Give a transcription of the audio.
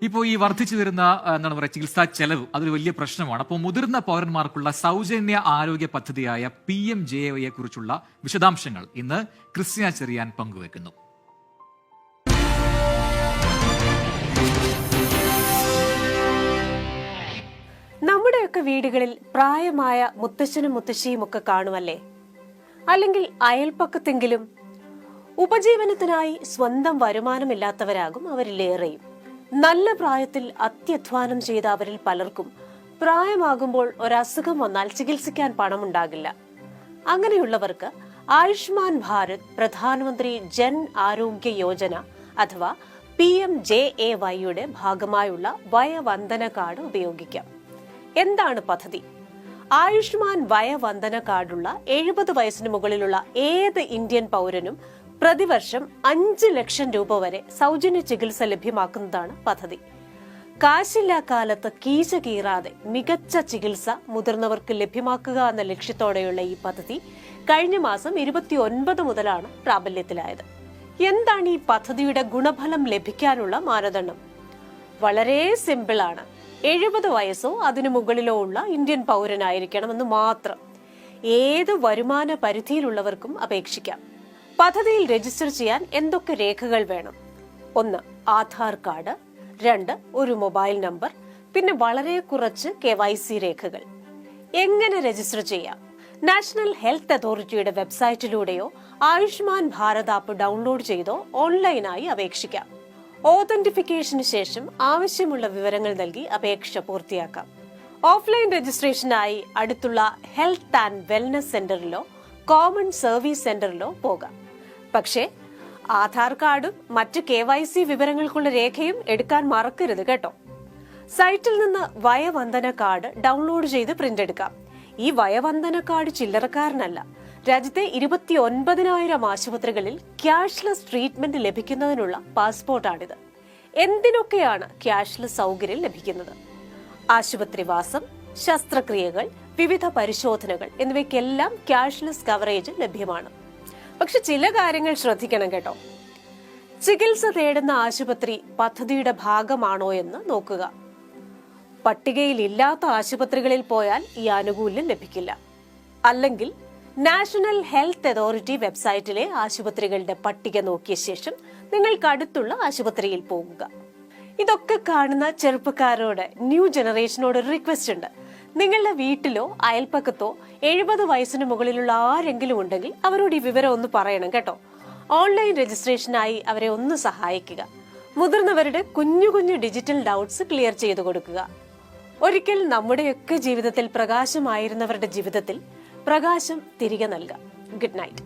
ഇപ്പോൾ ഈ വർദ്ധിച്ചു വരുന്ന എന്താണ് പറയുക ചികിത്സാ ചെലവ് അതൊരു വലിയ പ്രശ്നമാണ്. അപ്പോൾ മുതിർന്ന പൗരന്മാർക്കുള്ള സൗജന്യ ആരോഗ്യ പദ്ധതിയായ PMJAY കുറിച്ചുള്ള വിശദാംശങ്ങൾ ഇന്ന് ക്രിസ്ത്യാ ചെറിയാൻ പങ്കുവെക്കുന്നു. നമ്മുടെയൊക്കെ വീടുകളിൽ പ്രായമായ മുത്തശ്ശനും മുത്തശ്ശിയും ഒക്കെ കാണുമല്ലേ? അല്ലെങ്കിൽ അയൽപ്പക്കത്തെങ്കിലും. ഉപജീവനത്തിനായി സ്വന്തം വരുമാനമില്ലാത്തവരാകും അവരിലേറെയും. നല്ല പ്രായത്തിൽ അത്യധ്വാനം ചെയ്ത അവരിൽ പലർക്കും പ്രായമാകുമ്പോൾ ഒരസുഖം വന്നാൽ ചികിത്സിക്കാൻ പണമുണ്ടാകില്ല. അങ്ങനെയുള്ളവർക്ക് ആയുഷ്മാൻ ഭാരത് പ്രധാനമന്ത്രി ജൻ ആരോഗ്യ യോജന അഥവാ PMJAYയുടെ ഭാഗമായുള്ള വയവന്ദന കാർഡ് ഉപയോഗിക്കാം. എന്താണ് പദ്ധതി? ആയുഷ്മാൻ വയവന്ദന കാർഡുള്ള 70 വയസ്സിന് മുകളിലുള്ള ഏത് ഇന്ത്യൻ പൗരനും പ്രതിവർഷം 5 ലക്ഷം രൂപ വരെ സൗജന്യ ചികിത്സ ലഭ്യമാക്കുന്നതാണ് പദ്ധതി. കാശില്ലാ കാലത്ത് കീശ കീറാതെ മികച്ച ചികിത്സ മുതിർന്നവർക്ക് ലഭ്യമാക്കുക എന്ന ലക്ഷ്യത്തോടെയുള്ള ഈ പദ്ധതി കഴിഞ്ഞ മാസം 29 മുതലാണ് പ്രാബല്യത്തിലായത്. എന്താണ് ഈ പദ്ധതിയുടെ ഗുണഫലം ലഭിക്കാനുള്ള മാനദണ്ഡം? വളരെ സിമ്പിളാണ്. 70 വയസ്സോ അതിനു മുകളിലോ ഉള്ള ഇന്ത്യൻ പൗരനായിരിക്കണമെന്ന് മാത്രം. ഏത് വരുമാന പരിധിയിലുള്ളവർക്കും അപേക്ഷിക്കാം. പദ്ധതിയിൽ രജിസ്റ്റർ ചെയ്യാൻ എന്തൊക്കെ രേഖകൾ വേണം? 1. ആധാർ കാർഡ്. 2. ഒരു മൊബൈൽ നമ്പർ. പിന്നെ വളരെ കുറച്ച് KYC രേഖകൾ. എങ്ങനെ രജിസ്റ്റർ ചെയ്യാം? നാഷണൽ ഹെൽത്ത് അതോറിറ്റിയുടെ വെബ്സൈറ്റിലൂടെയോ ആയുഷ്മാൻ ഭാരത് ആപ്പ് ഡൗൺലോഡ് ചെയ്തോ ഓൺലൈനായി അപേക്ഷിക്കാം. ഓതന്റിഫിക്കേഷന് ശേഷം ആവശ്യമുള്ള വിവരങ്ങൾ നൽകി അപേക്ഷ പൂർത്തിയാക്കാം. ഓഫ്ലൈൻ രജിസ്ട്രേഷനായി അടുത്തുള്ള ഹെൽത്ത് ആൻഡ് വെൽനസ് സെന്ററിലോ കോമൺ സർവീസ് സെന്ററിലോ പോകാം. പക്ഷേ ആധാർ കാർഡും മറ്റ് KYC വിവരങ്ങൾക്കുള്ള രേഖയും എടുക്കാൻ മറക്കരുത് കേട്ടോ. സൈറ്റിൽ നിന്ന് വയവന്ദന കാർഡ് ഡൗൺലോഡ് ചെയ്ത് പ്രിന്റ് എടുക്കാം. ഈ വയവന്ദന കാർഡ് ചില്ലറക്കാരനല്ല. രാജ്യത്തെ 29,000 ആശുപത്രികളിൽ ക്യാഷ്ലെസ് ട്രീറ്റ്മെന്റ് ലഭിക്കുന്നതിനുള്ള പാസ്പോർട്ടാണിത്. എന്തിനൊക്കെയാണ് ക്യാഷ്ലെസ് സൗകര്യം ലഭിക്കുന്നത്? ആശുപത്രിവാസം, ശസ്ത്രക്രിയകൾ, വിവിധ പരിശോധനകൾ എന്നിവയ്ക്കെല്ലാം ക്യാഷ്ലെസ് കവറേജ് ലഭ്യമാണ്. പക്ഷെ ചില കാര്യങ്ങൾ ശ്രദ്ധിക്കണം കേട്ടോ. ചികിത്സ തേടുന്ന ആശുപത്രി പദ്ധതിയുടെ ഭാഗമാണോ എന്ന് നോക്കുക. പട്ടികയിൽ ഇല്ലാത്ത ആശുപത്രികളിൽ പോയാൽ ഈ ആനുകൂല്യം ലഭിക്കില്ല. അല്ലെങ്കിൽ നാഷണൽ ഹെൽത്ത് അതോറിറ്റി വെബ്സൈറ്റിലെ ആശുപത്രികളുടെ പട്ടിക നോക്കിയ ശേഷം നിങ്ങൾക്ക് അടുത്തുള്ള ആശുപത്രിയിൽ പോകുക. ഇതൊക്കെ കാണുന്ന ചെറുപ്പക്കാരോട്, ന്യൂ ജനറേഷനോട് ഒരു റിക്വസ്റ്റ് ഉണ്ട്. നിങ്ങളുടെ വീട്ടിലോ അയൽപ്പക്കത്തോ 70 വയസ്സിന് മുകളിലുള്ള ആരെങ്കിലും ഉണ്ടെങ്കിൽ അവരോട് ഈ വിവരം ഒന്ന് പറയണം കേട്ടോ. ഓൺലൈൻ രജിസ്ട്രേഷനായി അവരെ ഒന്ന് സഹായിക്കുക. മുതിർന്നവരുടെ കുഞ്ഞു കുഞ്ഞു ഡിജിറ്റൽ ഡൗട്ട്സ് ക്ലിയർ ചെയ്തു കൊടുക്കുക. ഒരിക്കൽ നമ്മുടെയൊക്കെ ജീവിതത്തിൽ പ്രകാശമായിരുന്നവരുടെ ജീവിതത്തിൽ പ്രകാശം തിരികെ നൽകാം. Good night.